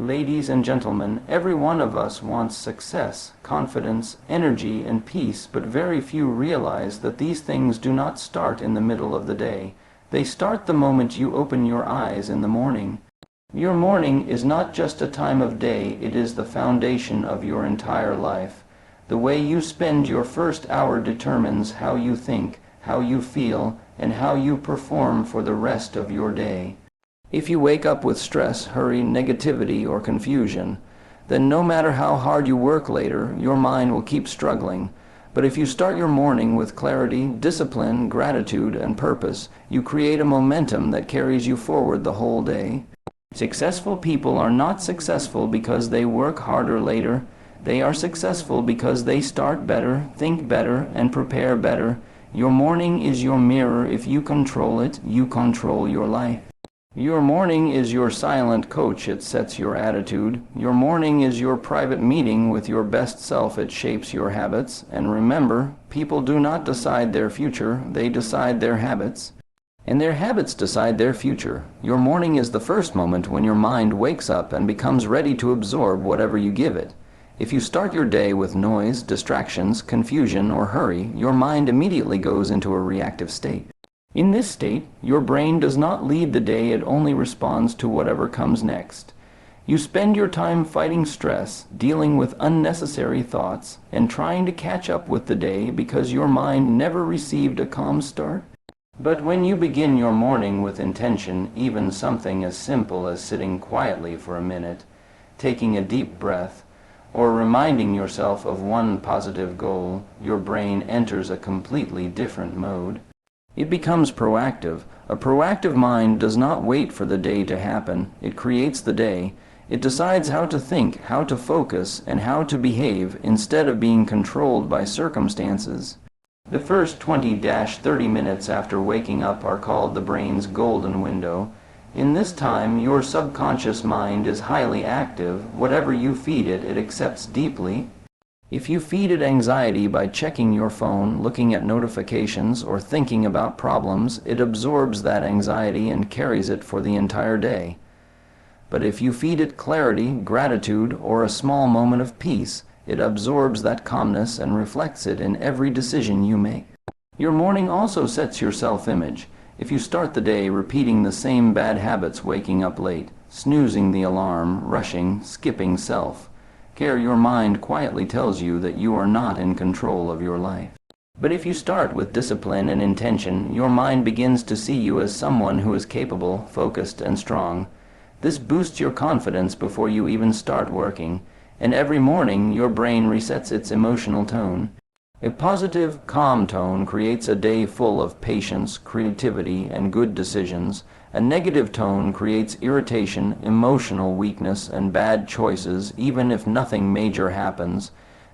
Ladies and gentlemen, every one of us wants success, confidence, energy, and peace, but very few realize that these things do not start in the middle of the day. They start the moment you open your eyes in the morning. Your morning is not just a time of day, it is the foundation of your entire life. The way you spend your first hour determines how you think, how you feel, and how you perform for the rest of your day. If you wake up with stress, hurry, negativity, or confusion, then no matter how hard you work later, your mind will keep struggling. But if you start your morning with clarity, discipline, gratitude, and purpose, you create a momentum that carries you forward the whole day. Successful people are not successful because they work harder later. They are successful because they start better, think better, and prepare better. Your morning is your mirror. If you control it, you control your life. Your morning is your silent coach. It sets your attitude. Your morning is your private meeting with your best self. It shapes your habits. And remember, people do not decide their future. They decide their habits. And their habits decide their future. Your morning is the first moment when your mind wakes up and becomes ready to absorb whatever you give it. If you start your day with noise, distractions, confusion, or hurry, your mind immediately goes into a reactive state. In this state, your brain does not lead the day, it only responds to whatever comes next. You spend your time fighting stress, dealing with unnecessary thoughts, and trying to catch up with the day because your mind never received a calm start. But when you begin your morning with intention, even something as simple as sitting quietly for a minute, taking a deep breath, or reminding yourself of one positive goal, your brain enters a completely different mode. It becomes proactive. A proactive mind does not wait for the day to happen. It creates the day. It decides how to think, how to focus, and how to behave instead of being controlled by circumstances. The first 20-30 minutes after waking up are called the brain's golden window. In this time, your subconscious mind is highly active. Whatever you feed it, it accepts deeply. If you feed it anxiety by checking your phone, looking at notifications, or thinking about problems, it absorbs that anxiety and carries it for the entire day. But if you feed it clarity, gratitude, or a small moment of peace, it absorbs that calmness and reflects it in every decision you make. Your morning also sets your self-image. If you start the day repeating the same bad habits, waking up late, snoozing the alarm, rushing, skipping self-care, your mind quietly tells you that you are not in control of your life. But if you start with discipline and intention, your mind begins to see you as someone who is capable, focused, and strong. This boosts your confidence before you even start working, and every morning your brain resets its emotional tone. A positive, calm tone creates a day full of patience, creativity, and good decisions. A negative tone creates irritation, emotional weakness, and bad choices, even if nothing major happens.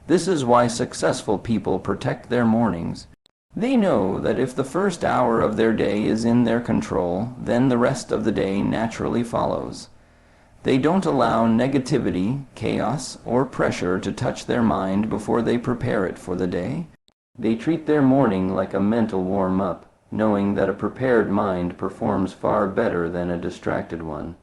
This is why successful people protect their mornings. They know that if the first hour of their day is in their control, then the rest of the day naturally follows. They don't allow negativity, chaos, or pressure to touch their mind before they prepare it for the day. They treat their morning like a mental warm-up, knowing that a prepared mind performs far better than a distracted one.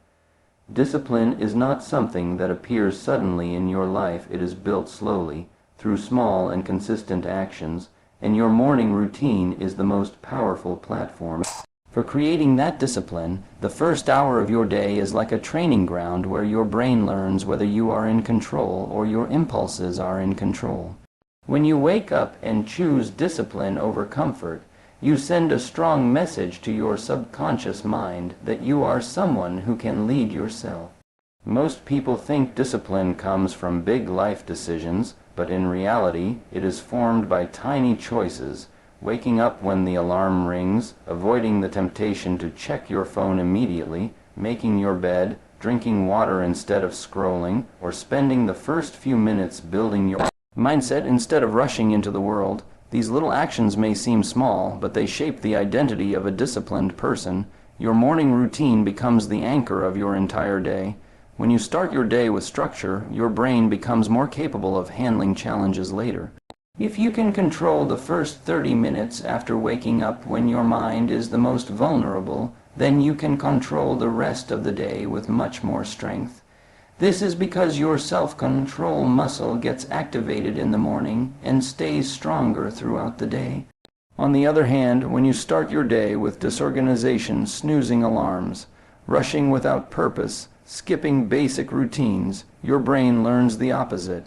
Discipline is not something that appears suddenly in your life. It is built slowly, through small and consistent actions, and your morning routine is the most powerful platform for creating that discipline. The first hour of your day is like a training ground where your brain learns whether you are in control or your impulses are in control. When you wake up and choose discipline over comfort, you send a strong message to your subconscious mind that you are someone who can lead yourself. Most people think discipline comes from big life decisions, but in reality, it is formed by tiny choices. Waking up when the alarm rings, avoiding the temptation to check your phone immediately, making your bed, drinking water instead of scrolling, or spending the first few minutes building your mindset instead of rushing into the world. These little actions may seem small, but they shape the identity of a disciplined person. Your morning routine becomes the anchor of your entire day. When you start your day with structure, your brain becomes more capable of handling challenges later. If you can control the first 30 minutes after waking up when your mind is the most vulnerable, then you can control the rest of the day with much more strength. This is because your self-control muscle gets activated in the morning and stays stronger throughout the day. On the other hand, when you start your day with disorganization, snoozing alarms, rushing without purpose, skipping basic routines, your brain learns the opposite.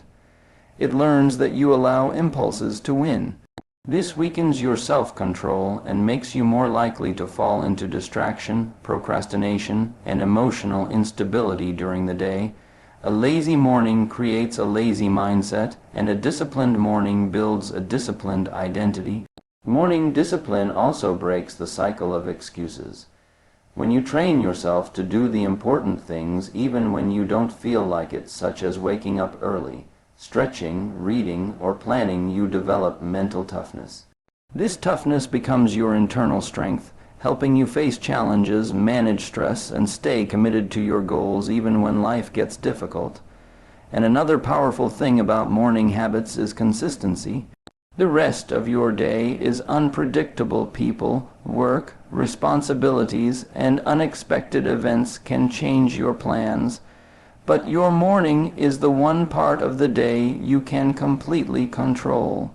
It learns that you allow impulses to win. This weakens your self-control and makes you more likely to fall into distraction, procrastination, and emotional instability during the day. A lazy morning creates a lazy mindset, and a disciplined morning builds a disciplined identity. Morning discipline also breaks the cycle of excuses. When you train yourself to do the important things even when you don't feel like it, such as waking up early, stretching, reading, or planning, you develop mental toughness. This toughness becomes your internal strength, helping you face challenges, manage stress, and stay committed to your goals even when life gets difficult. And another powerful thing about morning habits is consistency. The rest of your day is unpredictable. People, work, responsibilities, and unexpected events can change your plans. But your morning is the one part of the day you can completely control.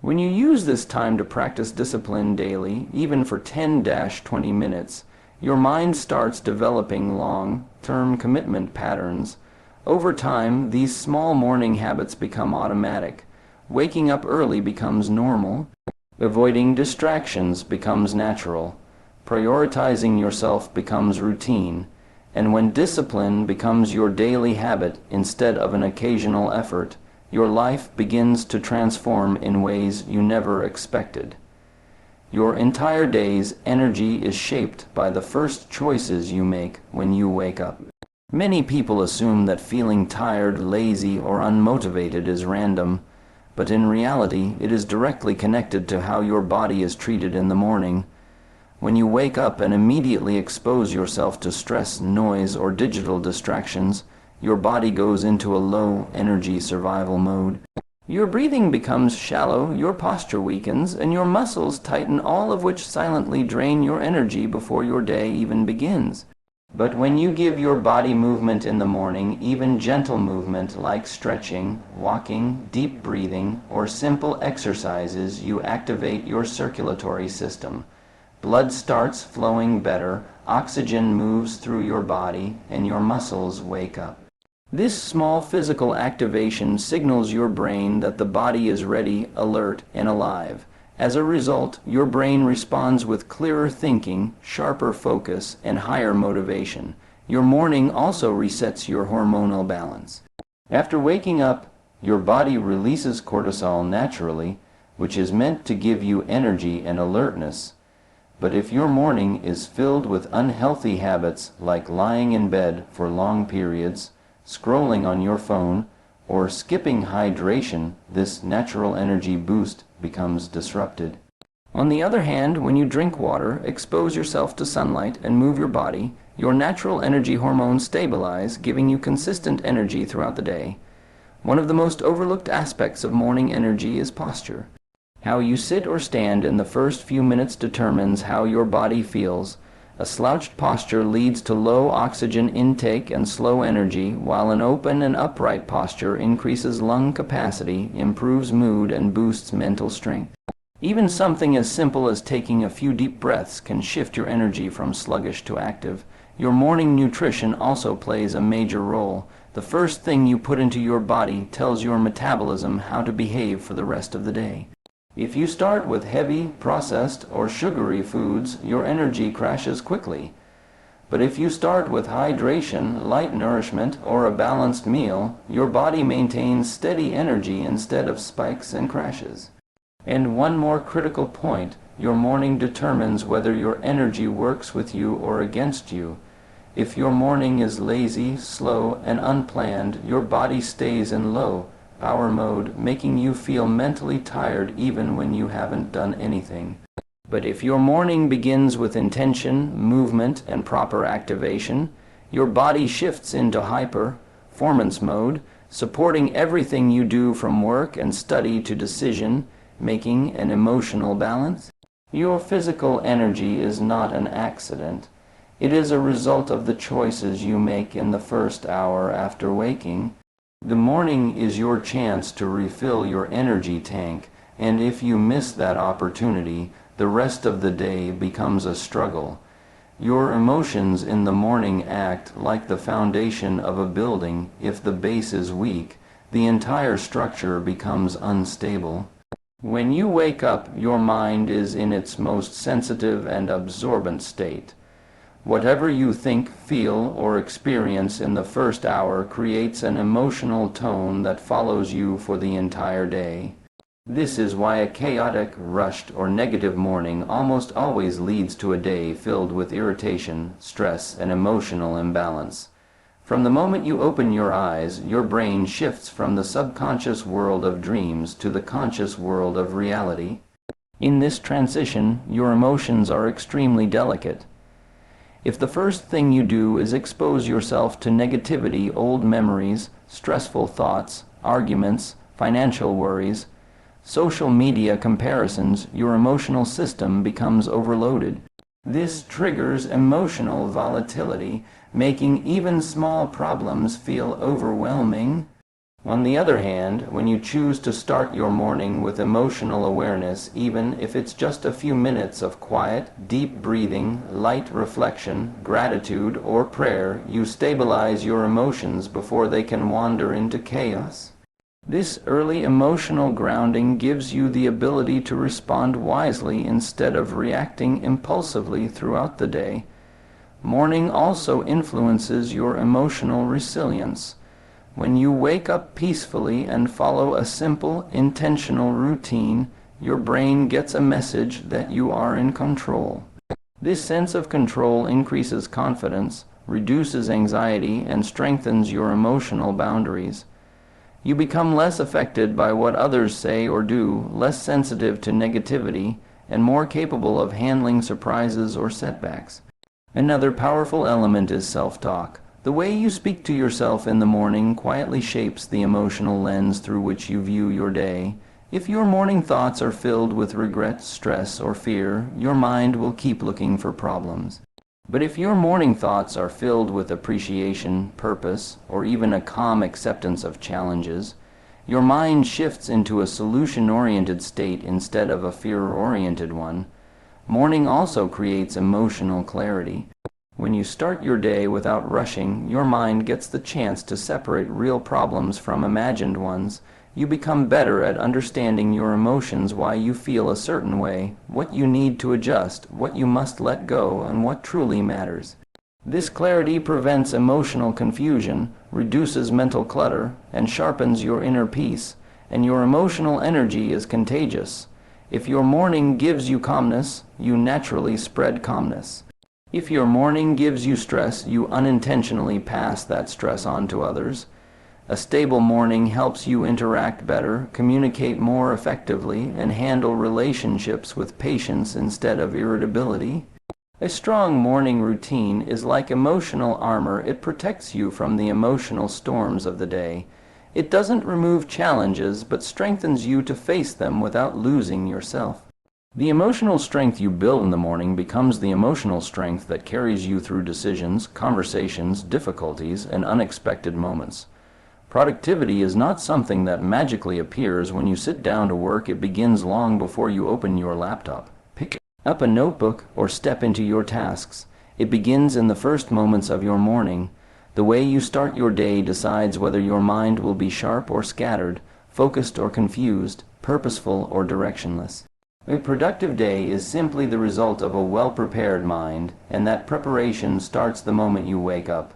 When you use this time to practice discipline daily, even for 10-20 minutes, your mind starts developing long-term commitment patterns. Over time, these small morning habits become automatic. Waking up early becomes normal. Avoiding distractions becomes natural. Prioritizing yourself becomes routine. And when discipline becomes your daily habit instead of an occasional effort, your life begins to transform in ways you never expected. Your entire day's energy is shaped by the first choices you make when you wake up. Many people assume that feeling tired, lazy, or unmotivated is random, but in reality, it is directly connected to how your body is treated in the morning. When you wake up and immediately expose yourself to stress, noise, or digital distractions, your body goes into a low-energy survival mode. Your breathing becomes shallow, your posture weakens, and your muscles tighten, all of which silently drain your energy before your day even begins. But when you give your body movement in the morning, even gentle movement like stretching, walking, deep breathing, or simple exercises, you activate your circulatory system. Blood starts flowing better, oxygen moves through your body, and your muscles wake up. This small physical activation signals your brain that the body is ready, alert, and alive. As a result, your brain responds with clearer thinking, sharper focus, and higher motivation. Your morning also resets your hormonal balance. After waking up, your body releases cortisol naturally, which is meant to give you energy and alertness. But if your morning is filled with unhealthy habits like lying in bed for long periods, scrolling on your phone, or skipping hydration, this natural energy boost becomes disrupted. On the other hand, when you drink water, expose yourself to sunlight, and move your body, your natural energy hormones stabilize, giving you consistent energy throughout the day. One of the most overlooked aspects of morning energy is posture. How you sit or stand in the first few minutes determines how your body feels. A slouched posture leads to low oxygen intake and slow energy, while an open and upright posture increases lung capacity, improves mood, and boosts mental strength. Even something as simple as taking a few deep breaths can shift your energy from sluggish to active. Your morning nutrition also plays a major role. The first thing you put into your body tells your metabolism how to behave for the rest of the day. If you start with heavy, processed, or sugary foods, your energy crashes quickly. But if you start with hydration, light nourishment, or a balanced meal, your body maintains steady energy instead of spikes and crashes. And one more critical point, your morning determines whether your energy works with you or against you. If your morning is lazy, slow, and unplanned, your body stays in low power mode, making you feel mentally tired even when you haven't done anything. But if your morning begins with intention, movement, and proper activation, your body shifts into hyper performance mode, supporting everything you do from work and study to decision making and emotional balance. Your physical energy is not an accident. It is a result of the choices you make in the first hour after waking. The morning is your chance to refill your energy tank, and if you miss that opportunity, the rest of the day becomes a struggle. Your emotions in the morning act like the foundation of a building. If the base is weak, the entire structure becomes unstable. When you wake up, your mind is in its most sensitive and absorbent state. Whatever you think, feel, or experience in the first hour creates an emotional tone that follows you for the entire day. This is why a chaotic, rushed, or negative morning almost always leads to a day filled with irritation, stress, and emotional imbalance. From the moment you open your eyes, your brain shifts from the subconscious world of dreams to the conscious world of reality. In this transition, your emotions are extremely delicate. If the first thing you do is expose yourself to negativity, old memories, stressful thoughts, arguments, financial worries, social media comparisons, your emotional system becomes overloaded. This triggers emotional volatility, making even small problems feel overwhelming. On the other hand, when you choose to start your morning with emotional awareness, even if it's just a few minutes of quiet, deep breathing, light reflection, gratitude, or prayer, you stabilize your emotions before they can wander into chaos. This early emotional grounding gives you the ability to respond wisely instead of reacting impulsively throughout the day. Morning also influences your emotional resilience. When you wake up peacefully and follow a simple, intentional routine, your brain gets a message that you are in control. This sense of control increases confidence, reduces anxiety, and strengthens your emotional boundaries. You become less affected by what others say or do, less sensitive to negativity, and more capable of handling surprises or setbacks. Another powerful element is self-talk. The way you speak to yourself in the morning quietly shapes the emotional lens through which you view your day. If your morning thoughts are filled with regret, stress, or fear, your mind will keep looking for problems. But if your morning thoughts are filled with appreciation, purpose, or even a calm acceptance of challenges, your mind shifts into a solution-oriented state instead of a fear-oriented one. Morning also creates emotional clarity. When you start your day without rushing, your mind gets the chance to separate real problems from imagined ones. You become better at understanding your emotions, why you feel a certain way, what you need to adjust, what you must let go, and what truly matters. This clarity prevents emotional confusion, reduces mental clutter, and sharpens your inner peace, and your emotional energy is contagious. If your morning gives you calmness, you naturally spread calmness. If your morning gives you stress, you unintentionally pass that stress on to others. A stable morning helps you interact better, communicate more effectively, and handle relationships with patience instead of irritability. A strong morning routine is like emotional armor. It protects you from the emotional storms of the day. It doesn't remove challenges, but strengthens you to face them without losing yourself. The emotional strength you build in the morning becomes the emotional strength that carries you through decisions, conversations, difficulties, and unexpected moments. Productivity is not something that magically appears when you sit down to work. It begins long before you open your laptop, pick up a notebook, or step into your tasks. It begins in the first moments of your morning. The way you start your day decides whether your mind will be sharp or scattered, focused or confused, purposeful or directionless. A productive day is simply the result of a well-prepared mind, and that preparation starts the moment you wake up.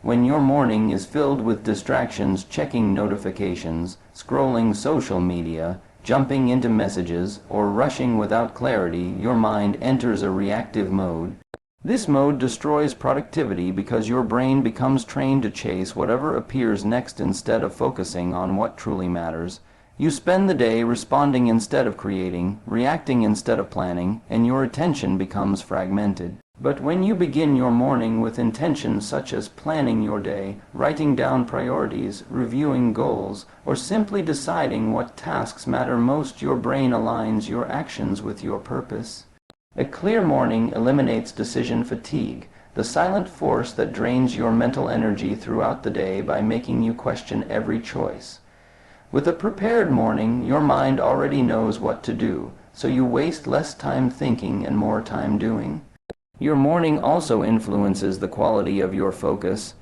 When your morning is filled with distractions, checking notifications, scrolling social media, jumping into messages, or rushing without clarity, your mind enters a reactive mode. This mode destroys productivity because your brain becomes trained to chase whatever appears next instead of focusing on what truly matters. You spend the day responding instead of creating, reacting instead of planning, and your attention becomes fragmented. But when you begin your morning with intentions such as planning your day, writing down priorities, reviewing goals, or simply deciding what tasks matter most, your brain aligns your actions with your purpose. A clear morning eliminates decision fatigue. the silent force that drains your mental energy throughout the day by making you question every choice. With a prepared morning, your mind already knows what to do, so you waste less time thinking and more time doing. Your morning also influences the quality of your focus.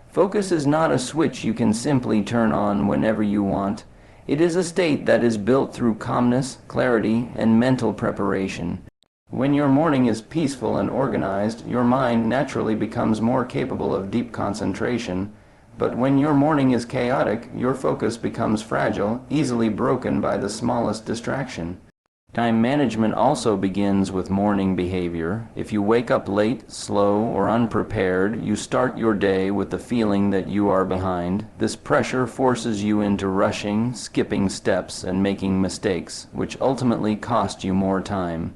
Focus is not a switch you can simply turn on whenever you want. It is a state that is built through calmness, clarity, and mental preparation. When your morning is peaceful and organized, your mind naturally becomes more capable of deep concentration. But when your morning is chaotic, your focus becomes fragile, easily broken by the smallest distraction. Time management also begins with morning behavior. If you wake up late, slow, or unprepared, you start your day with the feeling that you are behind. This pressure forces you into rushing, skipping steps, and making mistakes, which ultimately cost you more time.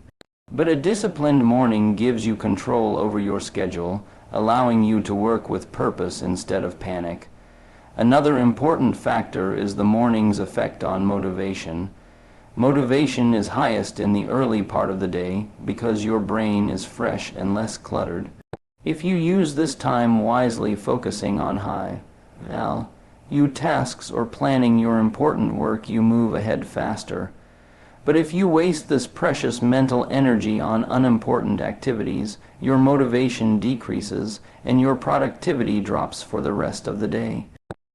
But a disciplined morning gives you control over your schedule, allowing you to work with purpose instead of panic. Another important factor is the morning's effect on motivation. Motivation is highest in the early part of the day because your brain is fresh and less cluttered. If you use this time wisely, focusing on high-value tasks or planning your important work, you move ahead faster. But if you waste this precious mental energy on unimportant activities, your motivation decreases and your productivity drops for the rest of the day.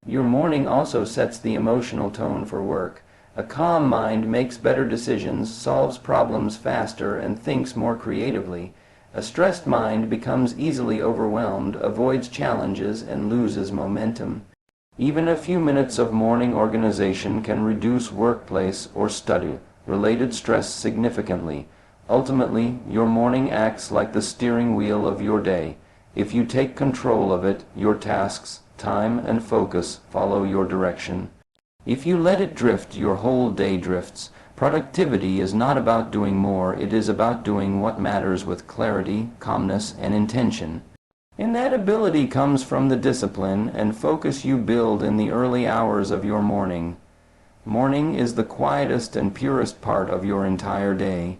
Your morning also sets the emotional tone for work. A calm mind makes better decisions, solves problems faster, and thinks more creatively. A stressed mind becomes easily overwhelmed, avoids challenges, and loses momentum. Even a few minutes of morning organization can reduce workplace or study-related stress significantly. Ultimately, your morning acts like the steering wheel of your day. If you take control of it, your tasks, time, and focus follow your direction. If you let it drift, your whole day drifts. Productivity is not about doing more, it is about doing what matters with clarity, calmness, and intention. And that ability comes from the discipline and focus you build in the early hours of your morning. Morning is the quietest and purest part of your entire day.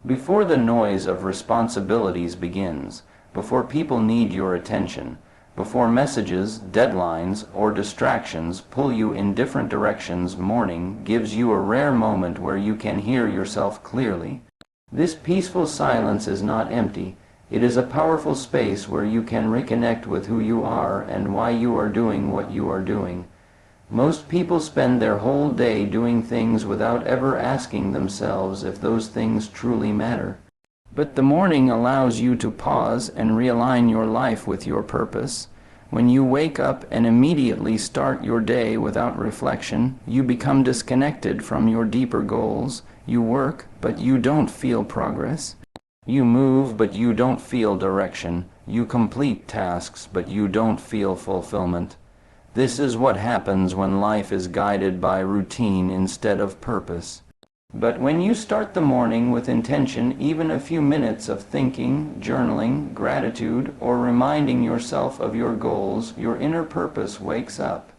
Before the noise of responsibilities begins, before people need your attention, before messages, deadlines, or distractions pull you in different directions, morning gives you a rare moment where you can hear yourself clearly. This peaceful silence is not empty. It is a powerful space where you can reconnect with who you are and why you are doing what you are doing. Most people spend their whole day doing things without ever asking themselves if those things truly matter. But the morning allows you to pause and realign your life with your purpose. When you wake up and immediately start your day without reflection, you become disconnected from your deeper goals. You work, but you don't feel progress. You move, but you don't feel direction. You complete tasks, but you don't feel fulfillment. This is what happens when life is guided by routine instead of purpose. But when you start the morning with intention, even a few minutes of thinking, journaling, gratitude, or reminding yourself of your goals, your inner purpose wakes up.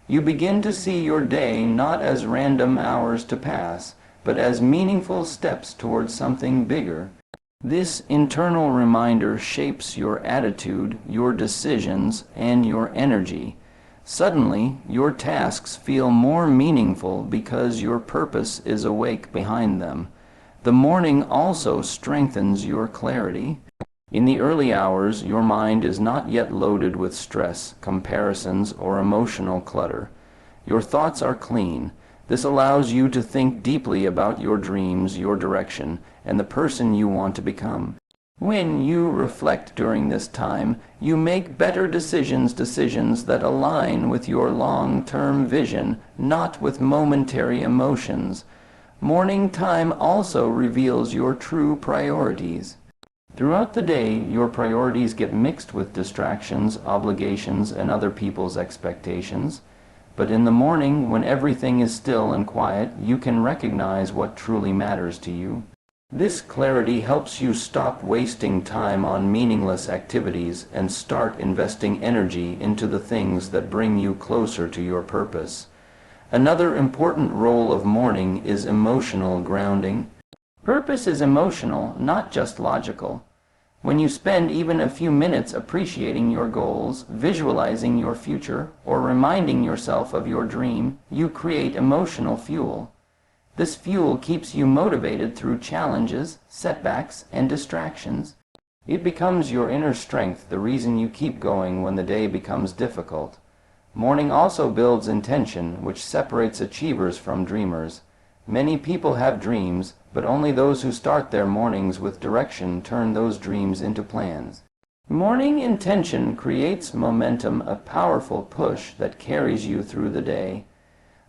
You begin to see your day not as random hours to pass, but as meaningful steps towards something bigger. This internal reminder shapes your attitude, your decisions, and your energy. Suddenly, your tasks feel more meaningful because your purpose is awake behind them. The morning also strengthens your clarity. In the early hours, your mind is not yet loaded with stress, comparisons, or emotional clutter. Your thoughts are clean. This allows you to think deeply about your dreams, your direction, and the person you want to become. When you reflect during this time, you make better decisions that align with your long-term vision, not with momentary emotions. Morning time also reveals your true priorities. Throughout the day, your priorities get mixed with distractions, obligations, and other people's expectations. But in the morning, when everything is still and quiet, you can recognize what truly matters to you. This clarity helps you stop wasting time on meaningless activities and start investing energy into the things that bring you closer to your purpose. Another important role of morning is emotional grounding. Purpose is emotional, not just logical. When you spend even a few minutes appreciating your goals, visualizing your future, or reminding yourself of your dream, you create emotional fuel. This fuel keeps you motivated through challenges, setbacks, and distractions. It becomes your inner strength, the reason you keep going when the day becomes difficult. Morning also builds intention, which separates achievers from dreamers. Many people have dreams, but only those who start their mornings with direction turn those dreams into plans. Morning intention creates momentum, a powerful push that carries you through the day.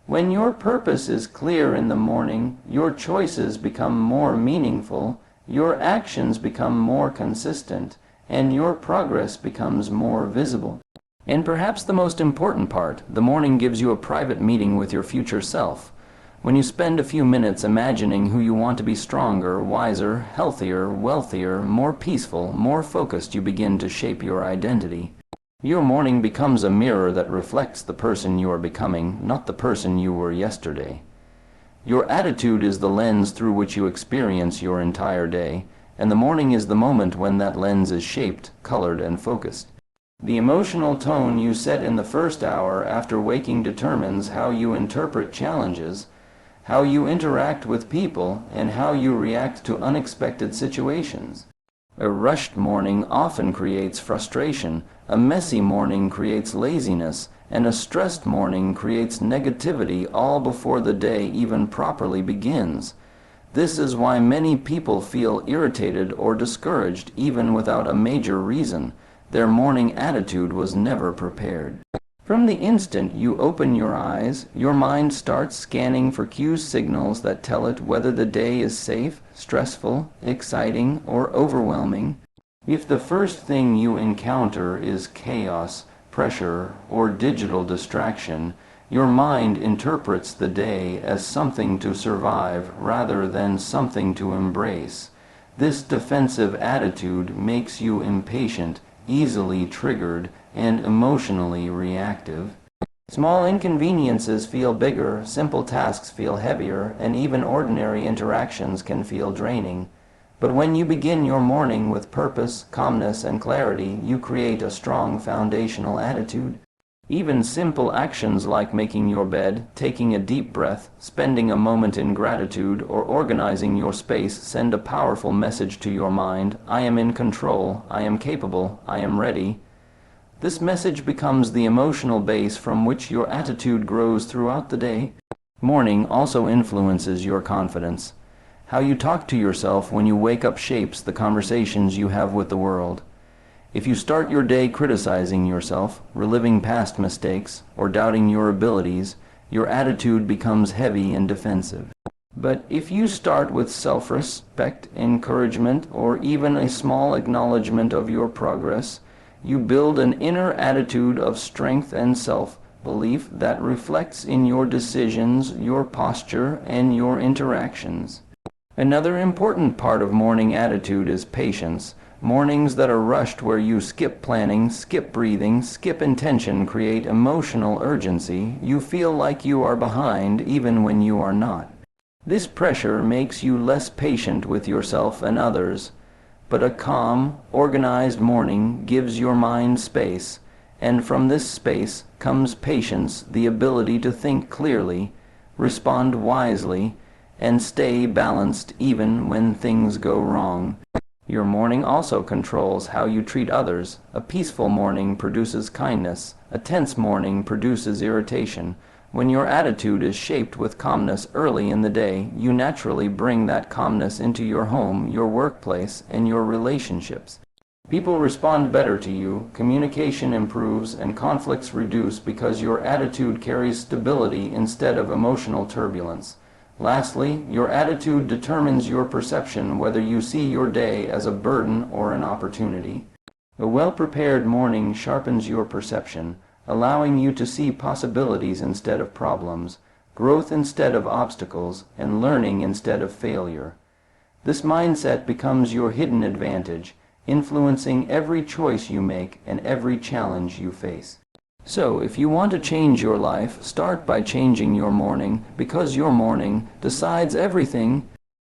When your purpose is clear in the morning, your choices become more meaningful, your actions become more consistent, and your progress becomes more visible. And perhaps the most important part, the morning gives you a private meeting with your future self. When you spend a few minutes imagining who you want to be stronger, wiser, healthier, wealthier, more peaceful, more focused, you begin to shape your identity. Your morning becomes a mirror that reflects the person you are becoming, not the person you were yesterday. Your attitude is the lens through which you experience your entire day, and the morning is the moment when that lens is shaped, colored, and focused. The emotional tone you set in the first hour after waking determines how you interpret challenges, how you interact with people, and how you react to unexpected situations. A rushed morning often creates frustration, a messy morning creates laziness, and a stressed morning creates negativity all before the day even properly begins. This is why many people feel irritated or discouraged even without a major reason. Their morning attitude was never prepared. From the instant you open your eyes, your mind starts scanning for cues, signals that tell it whether the day is safe, stressful, exciting, or overwhelming. If the first thing you encounter is chaos, pressure, or digital distraction, your mind interprets the day as something to survive rather than something to embrace. This defensive attitude makes you impatient, easily triggered, and emotionally reactive. Small inconveniences feel bigger, simple tasks feel heavier, and even ordinary interactions can feel draining. But when you begin your morning with purpose, calmness, and clarity, you create a strong foundational attitude. Even simple actions like making your bed, taking a deep breath, spending a moment in gratitude, or organizing your space send a powerful message to your mind: I am in control, I am capable, I am ready. This message becomes the emotional base from which your attitude grows throughout the day. Morning also influences your confidence. How you talk to yourself when you wake up shapes the conversations you have with the world. If you start your day criticizing yourself, reliving past mistakes, or doubting your abilities, your attitude becomes heavy and defensive. But if you start with self-respect, encouragement, or even a small acknowledgement of your progress, you build an inner attitude of strength and self-belief that reflects in your decisions, your posture, and your interactions. Another important part of morning attitude is patience. Mornings that are rushed, where you skip planning, skip breathing, skip intention, create emotional urgency. You feel like you are behind even when you are not. This pressure makes you less patient with yourself and others. But a calm, organized morning gives your mind space, and from this space comes patience, the ability to think clearly, respond wisely, and stay balanced even when things go wrong. Your morning also controls how you treat others. A peaceful morning produces kindness. A tense morning produces irritation. When your attitude is shaped with calmness early in the day, you naturally bring that calmness into your home, your workplace, and your relationships. People respond better to you, communication improves, and conflicts reduce because your attitude carries stability instead of emotional turbulence. Lastly, your attitude determines your perception, whether you see your day as a burden or an opportunity. A well-prepared morning sharpens your perception, allowing you to see possibilities instead of problems, growth instead of obstacles, and learning instead of failure. This mindset becomes your hidden advantage, influencing every choice you make and every challenge you face. So, if you want to change your life, start by changing your morning, because your morning decides everything.